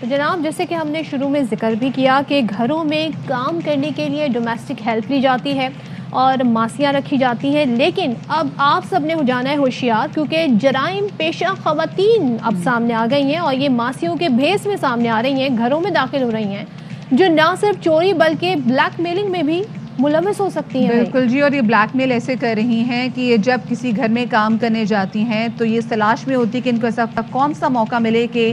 تو جناب جیسے کہ ہم نے شروع میں ذکر بھی کیا کہ گھروں میں کام کرنے کے لیے ڈومیسٹک ہیلپ لی جاتی ہے اور ماسیاں رکھی جاتی ہیں، لیکن اب آپ سب نے ہو جانا ہے ہوشیار، کیونکہ جرائم پیشہ خواتین اب سامنے آ گئی ہیں اور یہ ماسیوں کے بھیس میں سامنے آ رہی ہیں، گھروں میں داخل ہو رہی ہیں، جو نہ صرف چوری بلکہ بلیک میلنگ میں بھی ملوث ہو سکتی ہیں۔ بالکل جی، اور یہ بلیک میل ایسے کر رہی ہیں کہ یہ جب کسی گھر میں کام کرنے جاتی ہیں تو یہ تلاش میں ہوتی کہ ان کو ایسا کون سا موقع ملے کہ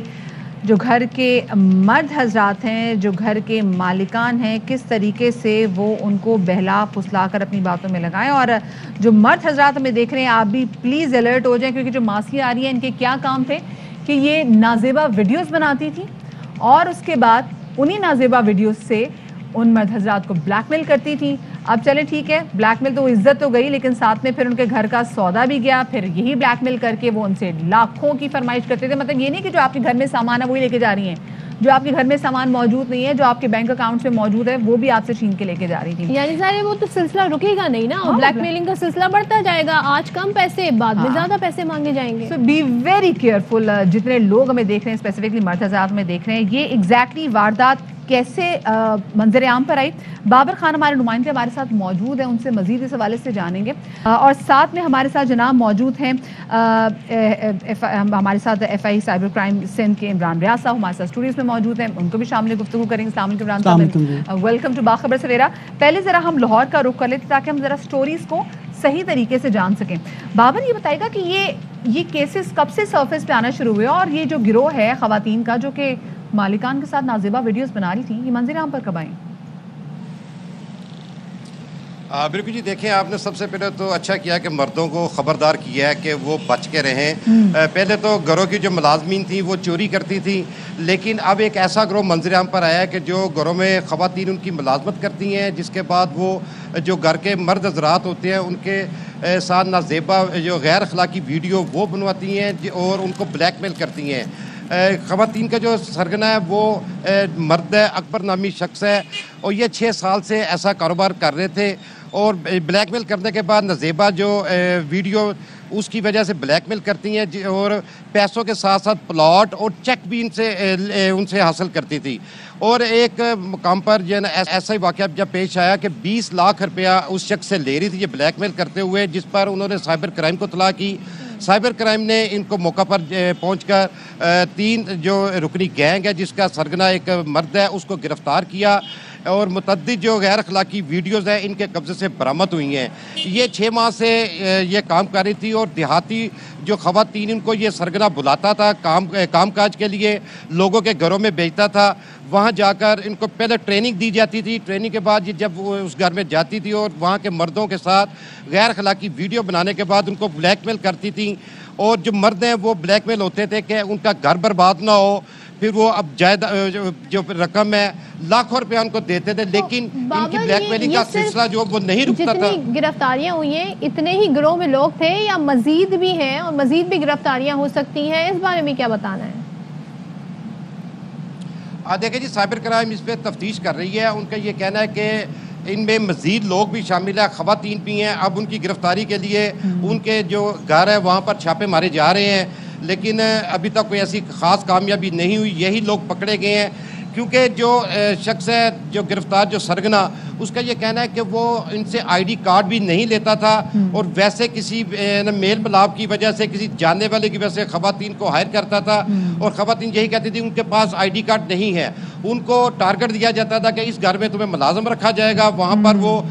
جو گھر کے مرد حضرات ہیں، جو گھر کے مالکان ہیں، کس طریقے سے وہ ان کو بہلا پھسلا کر اپنی باتوں میں لگائیں۔ اور جو مرد حضرات ہمیں دیکھ رہے ہیں، آپ بھی پلیز الرٹ ہو جائیں، کیونکہ جو ماسیاں آ رہی ہیں ان کے کیا کام تھے کہ یہ نازیبا ویڈیوز بناتی تھی اور اس کے بعد انہی نازیبا ویڈیوز سے ان مرد حضرات کو بلیک میل کرتی تھی۔ اب چلیں ٹھیک ہے، بلیک میل تو عزت تو گئی، لیکن ساتھ میں پھر ان کے گھر کا سودا بھی گیا، پھر یہی بلیک میل کر کے وہ ان سے لاکھوں کی فرمائش کرتے تھے۔ مطلب یہ نہیں کہ جو آپ کے گھر میں سامان ہے وہی لے کے جا رہی ہیں، جو آپ کے گھر میں سامان موجود نہیں ہے، جو آپ کے بینک اکاؤنٹ میں موجود ہے، وہ بھی آپ سے چھین کے لے کے جا رہی تھی۔ یعنی سارے وہ تو سلسلہ رکے گا نہیں نا، بلیک میلنگ کا سلسلہ بڑھتا جائے گا، آج کم پیسے بعد میں زیادہ پیسے مانگے جائیں گے۔ سو بی ویری کیئرفل، جتنے لوگ ہمیں دیکھ رہے ہیں، اسپیسیفکلی مرد حضرات میں دیکھ رہے ہیں، یہ ایگزیکٹلی واردات کیسے منظر عام پر آئی۔ بابر خان ہمارے نمائندے ہمارے ساتھ موجود ہیں، ان سے مزید اس حوالے سے جانیں گے، اور ساتھ میں ہمارے ساتھ جناب موجود ہیں ہمارے ساتھ F I cyber crime Sindh کے عمران ریاض صاحب ہمارے ساتھ اسٹوڈیوز میں موجود ہیں، ان کو بھی شامل گفتگو کریں گے۔ السلام علیکم عمران صاحب، ویلکم ٹو باخبر سویرا۔ پہلے ذرا ہم لاہور کا رخ کر لیتے تاکہ ہم ذرا سٹوریز کو صحیح طریقے سے جان سکیں۔ بابر یہ بتائے گا کہ یہ کیسز کب سے سرفیس پہ آنا شروع ہوئے، اور یہ جو گروہ ہے خواتین کا جو کہ مالکان کے ساتھ نازیبا ویڈیوز بنا رہی تھی، یہ منظر عام پر کب آئیں؟ بالکل جی، دیکھیں آپ نے سب سے پہلے تو اچھا کیا کہ مردوں کو خبردار کیا ہے کہ وہ بچ کے رہیں۔ پہلے تو گھروں کی جو ملازمین تھیں وہ چوری کرتی تھی، لیکن اب ایک ایسا گروہ منظر عام پر آیا ہے کہ جو گھروں میں خواتین ان کی ملازمت کرتی ہیں، جس کے بعد وہ جو گھر کے مرد حضرات ہوتے ہیں ان کے ساتھ نازیبا جو غیر اخلاقی ویڈیو وہ بنواتی ہیں اور ان کو بلیک میل کرتی ہیں۔ خواتین کا جو سرگنا ہے وہ مرد ہے، اکبر نامی شخص ہے، اور یہ 6 سال سے ایسا کاروبار کر رہے تھے، اور بلیک میل کرنے کے بعد نازیبا جو ویڈیو اس کی وجہ سے بلیک میل کرتی ہیں، اور پیسوں کے ساتھ ساتھ پلاٹ اور چیک بھی ان سے حاصل کرتی تھی۔ اور ایک مقام پر جو ہے نا ایسا ہی واقعہ جب پیش آیا کہ 20 لاکھ روپیہ اس شخص سے لے رہی تھی یہ بلیک میل کرتے ہوئے، جس پر انہوں نے سائبر کرائم کو اطلاع کی۔ سائبر کرائم نے ان کو موقع پر پہنچ کر 3 جو رکنی گینگ ہے جس کا سرگنا ایک مرد ہے اس کو گرفتار کیا، اور متعدد جو غیر اخلاقی ویڈیوز ہیں ان کے قبضے سے برآمد ہوئی ہیں۔ یہ 6 ماہ سے یہ کام کر رہی تھی، اور دیہاتی جو خواتین ان کو یہ سرگنا بلاتا تھا کام کاج کے لیے، لوگوں کے گھروں میں بھیجتا تھا، وہاں جا کر ان کو پہلے ٹریننگ دی جاتی تھی، ٹریننگ کے بعد یہ جب وہ اس گھر میں جاتی تھی اور وہاں کے مردوں کے ساتھ غیر اخلاقی ویڈیو بنانے کے بعد ان کو بلیک میل کرتی تھیں، اور جو مرد ہیں وہ بلیک میل ہوتے تھے کہ ان کا گھر برباد نہ ہو، پھر وہ اب جو رقم ہے لاکھوں روپیہ ان کو دیتے تھے، لیکن ان کی بلیک میلنگ کا سلسلہ جو وہ نہیں رکتا تھا۔ جتنی گرفتاریاں ہوئی ہیں اتنے ہی گروہ میں لوگ تھے یا مزید بھی ہیں، اور مزید بھی گرفتاریاں ہو سکتی ہیں، اس بارے میں کیا بتانا ہے؟ دیکھیں جی، سائبر کرائم اس پہ تفتیش کر رہی ہے، ان کا یہ کہنا ہے کہ ان میں مزید لوگ بھی شامل ہیں، خواتین بھی ہیں۔ اب ان کی گرفتاری کے لیے ان کے جو گھر ہے وہاں پر چھاپے مارے جا رہے ہیں، لیکن ابھی تک کوئی ایسی خاص کامیابی نہیں ہوئی۔ یہی لوگ پکڑے گئے ہیں، کیونکہ جو شخص ہے جو گرفتار جو سرگنا، اس کا یہ کہنا ہے کہ وہ ان سے آئی ڈی کارڈ بھی نہیں لیتا تھا، اور ویسے کسی میل ملاپ کی وجہ سے، کسی جاننے والے کی وجہ سے خواتین کو ہائر کرتا تھا، اور خواتین یہی کہتی تھی ان کے پاس آئی ڈی کارڈ نہیں ہے، ان کو ٹارگٹ دیا جاتا تھا کہ اس گھر میں تمہیں ملازم رکھا جائے گا، وہاں پر وہ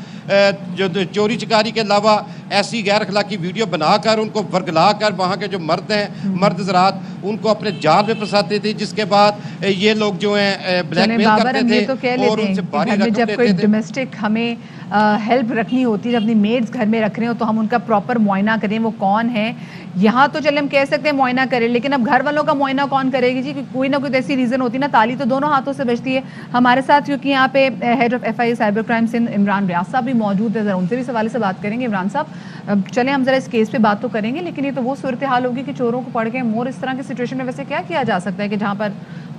جو چوری چکاری کے علاوہ ایسی غیر اخلاقی ویڈیو بنا کر ان کو ورگلا کر وہاں کے جو مرد ہیں، مرد حضرات، ان کو اپنے جال میں پھنساتے تھے، جس کے بعد یہ لوگ جو ہیں بلیک میل کرتے تھے اور ان سے باری رقم لیتے تھے۔ جب کوئی ڈومیسٹک ہمیں ہیلپ رکھنی ہوتی ہے، اپنی میڈز گھر میں رکھ رہے ہو تو ہم ان کا پراپر معائنہ کریں وہ کون ہے۔ یہاں تو چلے ہم کہہ سکتے ہیں معائنہ کریں، لیکن اب گھر والوں کا معائنہ کون کرے گی جی؟ کوئی نہ کوئی ایسی ریزن ہوتی ہے نا، تالی تو دونوں ہاتھوں سے بجتی ہے۔ ہمارے ساتھ کیونکہ یہاں پہ head of F I cyber crime Sindh Imran Riaz صاحب بھی موجود ہے، ذرا ان سے بھی اس حوالے سے بات کریں گے۔ عمران صاحب چلیں ہم ذرا اس کیس پہ بات تو کریں گے، لیکن یہ تو وہ صورتحال ہوگی کہ چوروں کو پڑھ کے مور اس طرح کی سچویشن میں ویسے کیا کیا جا سکتا ہے کہ جہاں پر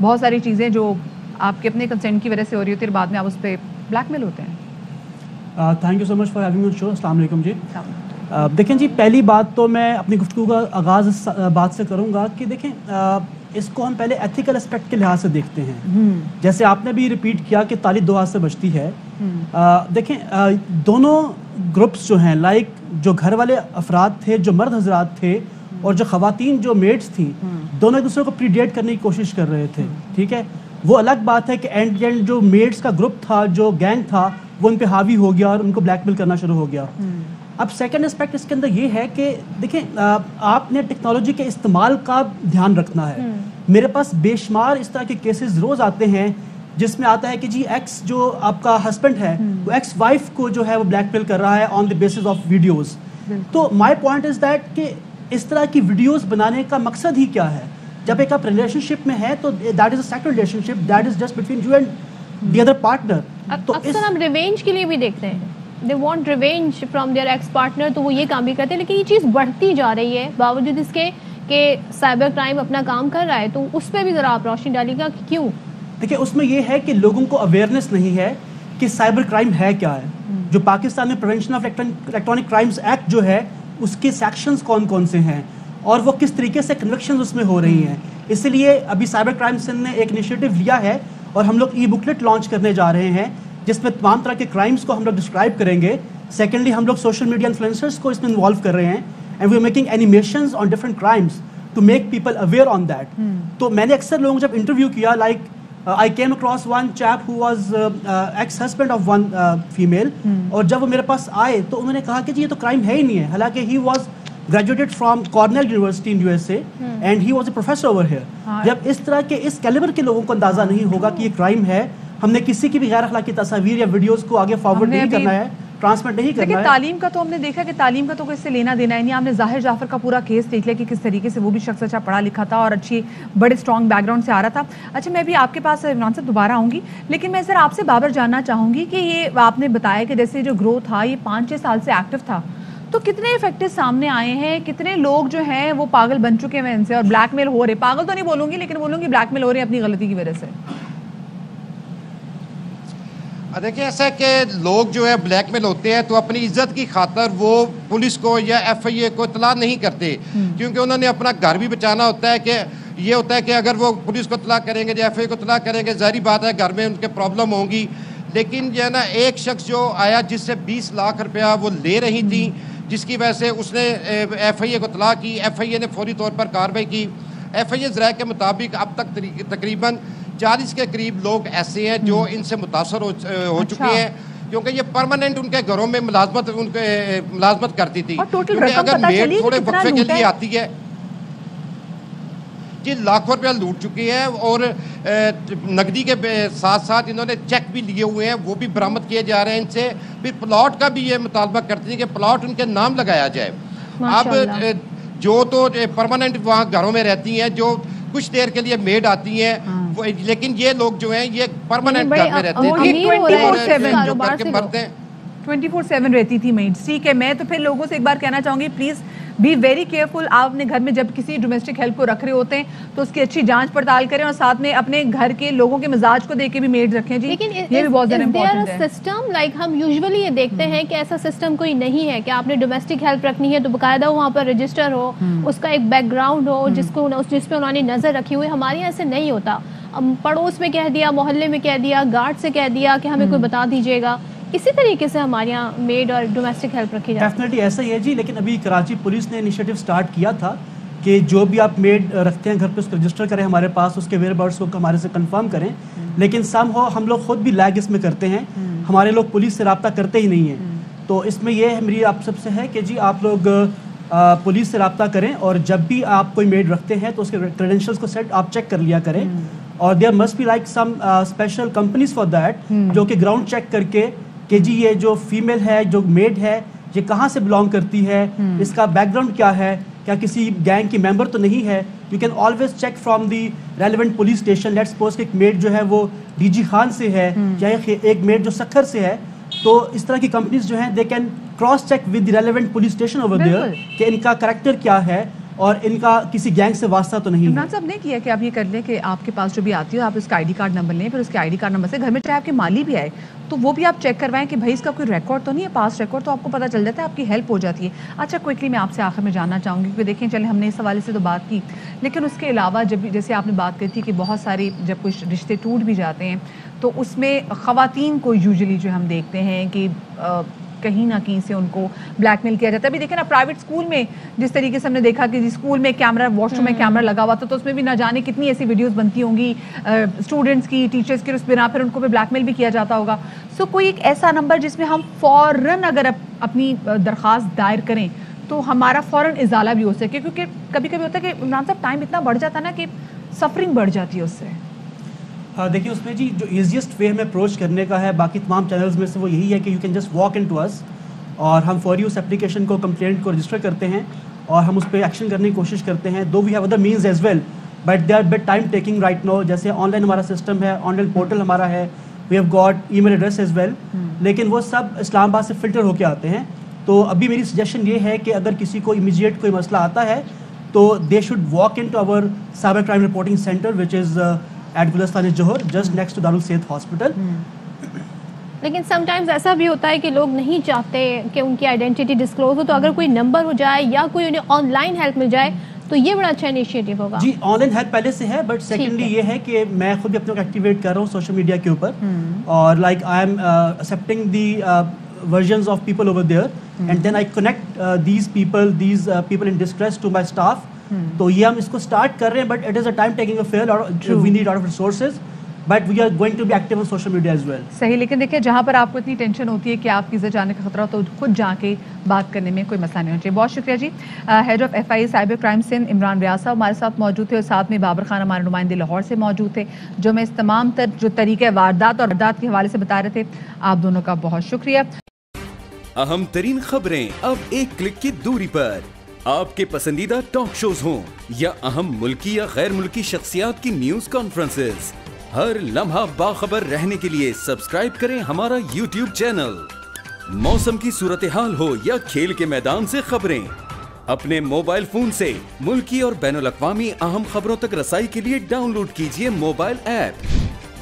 بہت ساری چیزیں جو آپ کے اپنے کنسنٹ کی وجہ سے ہو رہی ہوتی ہے، بعد میں آپ اس پہ بلیک میل ہوتے ہیں؟ Thank you so much for having on show. السلام علیکم جی۔ دیکھیں جی، پہلی بات تو میں اپنی گفتگو کا آغاز اس بات سے کروں گا کہ دیکھیں اس کو ہم پہلے ایتھیکل اسپیکٹ کے لحاظ سے دیکھتے ہیں. جیسے آپ نے بھی ریپیٹ کیا کہ تالی دو ہاتھ سے بجتی ہے. دیکھیں دونوں گروپس جو ہیں لائک جو گھر والے افراد تھے, جو مرد حضرات تھے اور جو خواتین جو میڈس تھیں, دونوں ایک دوسرے کو پریڈیٹ کرنے کی کوشش کر رہے تھے. ٹھیک ہے, وہ الگ بات ہے کہ اینڈ جو میڈس کا گروپ تھا, جو گینگ تھا, وہ ان پہ حاوی ہو گیا اور ان کو بلیک میل کرنا شروع ہو گیا. اب سیکنڈ اسپیکٹ اس کے اندر یہ ہے کہ دیکھیں آپ نے ٹیکنالوجی کے استعمال کا دھیان رکھنا ہے. میرے پاس بے شمار اس طرح کے کیسز روز آتے ہیں جس میں آتا ہے کہ جی ایکس جو آپ کا ہسبینڈ ہے وہ ایکس وائف کو جو ہے وہ بلیک میل کر رہا ہے آن دی بیسس آف ویڈیوز. تو مائی پوائنٹ از دیٹ کہ اس طرح کی ویڈیوز بنانے کا مقصد ہی کیا ہے؟ جب ایک آپ ریلیشن شپ میں ہے تو that is a sacred relationship, that is just between you and the other partner. تو اکثر ہم ریونج کے لیے بھی دیکھتے ہیں, they want revenge from their ex partner, تو وہ یہ کام بھی کرتے ہیں. لیکن یہ چیز بڑھتی جا رہی ہے باوجود اس کے کہ سائبر کرائم اپنا کام کر رہا ہے. تو اس پہ بھی ذرا آپ روشنی ڈالیے گا کہ کیوں؟ دیکھیں اس میں یہ ہے کہ لوگوں کو اویئرنیس نہیں ہے کہ سائبر کرائم ہے کیا ہے. جو پاکستان میں prevention of electronic crimes act جو ہے اس کے سیکشنز کون کون سے ہیں اور وہ کس طریقے سے کنوکشنز اس میں ہو رہی ہیں. اس لیے ابھی سائبر کرائم سندھ نے ایک انیشیٹو لیا ہے اور ہم لوگ ای بکلیٹ لانچ کرنے جا رہے ہیں جس میں تمام طرح کے کرائمز کو ہم لوگ ڈسکرائب کریں گے. سیکنڈلی ہم لوگ سوشل میڈیا انفلوئنسرز کو اس میں انوالو کر رہے ہیں and we are making animations on different crimes to make people aware on that. تو میں نے اکثر لوگوں کو جب انٹرویو کیا like I came across one chap who was ex-husband of one female اور جب وہ میرے پاس آئے تو انہوں نے کہا کہ جی یہ تو کرائم ہے ہی نہیں ہے, حالانکہ he was graduated from Cornell University in USA and he was a professor over here. جب اس طرح کے اس کیلیبر کے لوگوں کو اندازہ نہیں ہوگا کہ یہ کرائم ہے, ہم نے کسی کی بھی غیر اخلاقی تصاویر یا ویڈیوز کو آگے فارورڈ نہیں کرنا ہے, ٹرانسمٹ نہیں کرنا ہے. تعلیم کا تو ہم نے دیکھا کہ تعلیم کا تو کوئی اس سے لینا دینا ہی نہیں. ہم نے ظاہر جعفر کا پورا کیس دیکھ لیا کہ کس طریقے سے وہ بھی شخص اچھا پڑھا لکھا تھا اور اچھی بڑے اسٹرانگ بیک گراؤنڈ سے آ رہا تھا. اچھا میں بھی آپ کے پاس عمران صاحب دوبارہ آؤں گی, لیکن میں سر آپ سے بابر جاننا چاہوں گی کہ یہ آپ نے بتایا کہ جیسے جو گروہ تھا یہ 5-6 سال سے ایکٹیو تھا, تو کتنے افیکٹو سامنے آئے ہیں, کتنے لوگ جو ہیں وہ پاگل بن چکے ہیں ان سے اور بلیک میل ہو رہے, پاگل تو نہیں بولوں گی لیکن بولوں گی بلیک میل ہو رہے ہیں اپنی غلطی کی وجہ سے. دیکھیں ایسا ہے کہ لوگ جو ہے بلیک میل ہوتے ہیں تو اپنی عزت کی خاطر وہ پولیس کو یا ایف آئی اے کو اطلاع نہیں کرتے, کیونکہ انہوں نے اپنا گھر بھی بچانا ہوتا ہے. کہ یہ ہوتا ہے کہ اگر وہ پولیس کو اطلاع کریں گے یا ایف آئی اے کو اطلاع کریں گے, ظاہری بات ہے گھر میں ان کے پرابلم ہوں گی. لیکن جو ہے نا ایک شخص جو آیا جس سے 20 لاکھ روپیہ وہ لے رہی تھی, جس کی وجہ سے اس نے ایف آئی اے کو اطلاع کی, ایف آئی اے نے فوری طور پر کارروائی کی. ایف آئی اے ذرائع کے مطابق اب تک تقریباً 40 کے قریب لوگ ایسے ہیں جو ان سے متاثر ہو چکے ہیں, کیونکہ یہ پرماننٹ ان کے گھروں میں ملازمت کرتی تھی. کیونکہ اگر میڈ تھوڑے وقفے کے لیے آتی ہے, جی لاکھوں روپیہ لوٹ چکے ہیں اور نقدی کے ساتھ ساتھ انہوں نے چیک بھی لیے ہوئے ہیں, وہ بھی برآمد کیے جا رہے ہیں ان سے. پھر پلاٹ کا بھی یہ مطالبہ کرتی ہیں کہ پلاٹ ان کے نام لگایا جائے. اب جو تو پرماننٹ وہاں گھروں میں رہتی ہیں, جو کچھ دیر کے لیے میڈ آتی ہیں, لیکن یہ لوگ جو ہیں یہ پرماننٹ گھر میں رہتے ہیں, 24/7 رہتی تھی میڈ. ٹھیک ہے, میں تو پھر لوگوں سے ایک بار کہنا چاہوں گی پلیز بی ویری کیئرفل. آپ اپنے گھر میں جب کسی ڈومیسٹک ہیلپ کو رکھ رہے ہوتے ہیں تو اس کی اچھی جانچ پڑتال کریں اور ساتھ میں اپنے گھر کے لوگوں کے مزاج کو دیکھ کے بھی میڈ رکھیں. جی یہ بھی بہت زیادہ امپورٹنٹ ہے. سسٹم لائک ہم یوزولی یہ دیکھتے ہیں کہ ایسا سسٹم کوئی نہیں ہے کہ آپ نے ڈومیسٹک ہیلپ رکھنی ہے تو باقاعدہ وہاں پر رجسٹر ہو, اس کا ایک بیک گراؤنڈ ہو جس پہ انہوں نے نظر رکھی ہوئی. ہمارے یہاں ایسے نہیں ہوتا. پڑوس میں کہہ دیا, محلے میں کہہ دیا, گارڈ سے کہہ دیا کہ ہمیں کوئی بتا دیجیے گا. اسی طریقے سے ہمارے یہاں میڈ اور ڈومیسٹک ہیلپ رکھی جاتی ہے. ڈیفینیٹلی ایسا ہی ہے جی, لیکن ابھی کراچی پولیس نے انیشیٹو سٹارٹ کیا تھا کہ جو بھی آپ میڈ رکھتے ہیں گھر پہ اس کو رجسٹر کریں ہمارے پاس, اس کے ویئر اباؤٹس کو ہمارے سے کنفرم کریں. لیکن سم ہو ہم لوگ خود بھی لیگ اس میں کرتے ہیں, ہمارے لوگ پولیس سے رابطہ کرتے ہی نہیں ہیں. تو اس میں یہ میری آپ سب سے ہے کہ جی آپ لوگ پولیس سے رابطہ کریں اور جب بھی آپ کوئی میڈ رکھتے ہیں تو اس کے کریڈینشیلس کو سیٹ آپ چیک کر لیا کریں. اور there must be like some special companies for that جو کہ گراؤنڈ چیک کر کے کہ جی یہ جو فیمیل ہے جو میڈ ہے یہ کہاں سے بلانگ کرتی ہے, اس کا بیک گراؤنڈ کیا ہے, کیا کسی گینگ کی ممبر تو نہیں ہے. You can always check from the relevant police station. Let suppose کہ ایک میڈ جو ہے وہ ڈی جی خان سے ہے یا ایک میڈ جو سکھر سے ہے, تو اس طرح کی کمپنیز جو ہیں they can cross check with the relevant police station over there کہ ان کا کریکٹر کیا ہے اور ان کا کسی گینگ سے واسطہ تو نہیں ہے. عمران صاحب نے کیا کہ آپ یہ کر لیں کہ آپ کے پاس جو بھی آتی ہو آپ اس کا آئی ڈی کارڈ نمبر لیں, پھر اس کے آئی ڈی کارڈ نمبر سے گھر میں چاہے آپ کے مالی بھی آئے تو وہ بھی آپ چیک کروائیں کہ بھائی اس کا کوئی ریکارڈ تو نہیں ہے, پاس ریکارڈ, تو آپ کو پتہ چل جاتا ہے, آپ کی ہیلپ ہو جاتی ہے. اچھا کوئکلی میں آپ سے آخر میں جاننا چاہوں گی کیونکہ دیکھیں چلے ہم نے اس حوالے سے تو بات کی, لیکن اس کے علاوہ جب جیسے آپ نے بات کی تھی کہ بہت ساری جب کچھ رشتے ٹوٹ بھی جاتے ہیں تو اس میں خواتین کو یوزلی جو ہم دیکھتے ہیں کہ کہیں نہ کہیں سے ان کو بلیک میل کیا جاتا ہے. ابھی دیکھیں نا پرائیویٹ اسکول میں جس طریقے سے ہم نے دیکھا کہ اسکول میں کیمرہ, واش روم میں کیمرہ لگا ہوا تھا, تو اس میں بھی نہ جانے کتنی ایسی ویڈیوز بنتی ہوں گی اسٹوڈنٹس کی, ٹیچرس کی, اس بنا پھر ان کو بھی بلیک میل بھی کیا جاتا ہوگا. سو کوئی ایک ایسا نمبر جس میں ہم فوراً اگر اپنی درخواست دائر کریں تو ہمارا فوراً ازالہ بھی ہو سکے, کیونکہ کبھی کبھی ہوتا ہے کہ عمران صاحب ٹائم اتنا بڑھ جاتا ہے نا کہ سفرنگ بڑھ جاتی ہے اس سے. دیکھیے اس میں جی جو ایزیسٹ وے ہمیں اپروچ کرنے کا ہے باقی تمام چینلز میں سے وہ یہی ہے کہ you can just walk in to us, اور ہم فوری اس اپلیکیشن کو, کمپلینٹ کو رجسٹر کرتے ہیں اور ہم اس پہ ایکشن کرنے کی کوشش کرتے ہیں. Though we have other means as well but they are but time taking right now. جیسے آن لائن ہمارا سسٹم ہے, آن لائن پورٹل ہمارا ہے, we have got email address as well, لیکن وہ سب اسلام آباد سے فلٹر ہو کے آتے ہیں. تو ابھی میری سجیشن یہ ہے کہ اگر کسی کو امیجیٹ کوئی مسئلہ آتا ہے تو they should walk in to our cyber crime reporting center which is at Gulistan Jauhar just next to Darul Sehat hospital. لیکن سم ٹائمز ایسا بھی ہوتا ہے کہ لوگ نہیں چاہتے کہ ان کی آئیڈینٹی ڈسکلوز ہو, تو اگر کوئی نمبر ہو جائے یا کوئی انہیں آن لائن ہیلپ مل جائے تو یہ بڑا اچھا انیشیٹو ہوگا. جی آن لائن ہیلپ پہلے سے ہے, بٹ سیکنڈلی یہ ہے کہ میں خود بھی اپنے کو ایکٹیویٹ کر رہا ہوں سوشل میڈیا کے اوپر, اور like I am accepting the versions of people over there, and then I connect these people in distress to my staff. تو یہ ہم اس کو اسٹارٹ کر رہے ہیں, but it is a time taking affair, we need lot of resources, but we are going to be active on social media as well. صحیح, لیکن دیکھیں جہاں پر آپ کو اتنی ٹینشن ہوتی ہے کہ آپ کی عزت جانے کا خطرہ, تو خود جا کے بات کرنے میں کوئی مسئلہ نہیں ہونا چاہیے. بہت شکریہ جی. Head of FIA cyber crime Sindh Imran Riaz صاحب ہمارے ساتھ موجود تھے, اور ساتھ میں بابر خان ہمارے نمائندے لاہور سے موجود تھے جو میں اس تمام تر جو طریقہ واردات اور واردات کے حوالے سے بتا رہے تھے. آپ دونوں کا بہت شکریہ. اہم ترین خبریں اب ایک کلک کی دوری پر, آپ کے پسندیدہ ٹاک شوز ہوں یا اہم ملکی یا غیر ملکی شخصیات کی نیوز کانفرنسز, ہر لمحہ باخبر رہنے کے لیے سبسکرائب کریں ہمارا YouTube چینل. موسم کی صورتحال ہو یا کھیل کے میدان سے خبریں, اپنے موبائل فون سے ملکی اور بین الاقوامی اہم خبروں تک رسائی کے لیے ڈاؤن لوڈ کیجیے موبائل ایپ.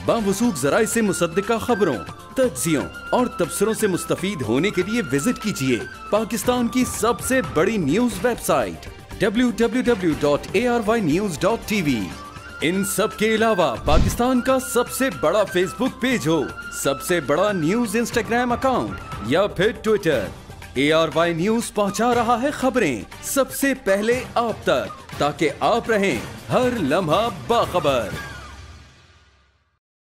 باوثوق ذرائع سے مصدقہ خبروں, تجزیوں اور تبصروں سے مستفید ہونے کے لیے وزٹ کیجیے پاکستان کی سب سے بڑی نیوز ویب سائٹ www.arYnews.tv. ان سب کے علاوہ پاکستان کا سب سے بڑا فیس بک پیج ہو, سب سے بڑا نیوز انسٹاگرام اکاؤنٹ یا پھر ٹویٹر, ARY نیوز پہنچا رہا ہے خبریں سب سے پہلے آپ تک, تاکہ آپ رہیں ہر لمحہ باخبر.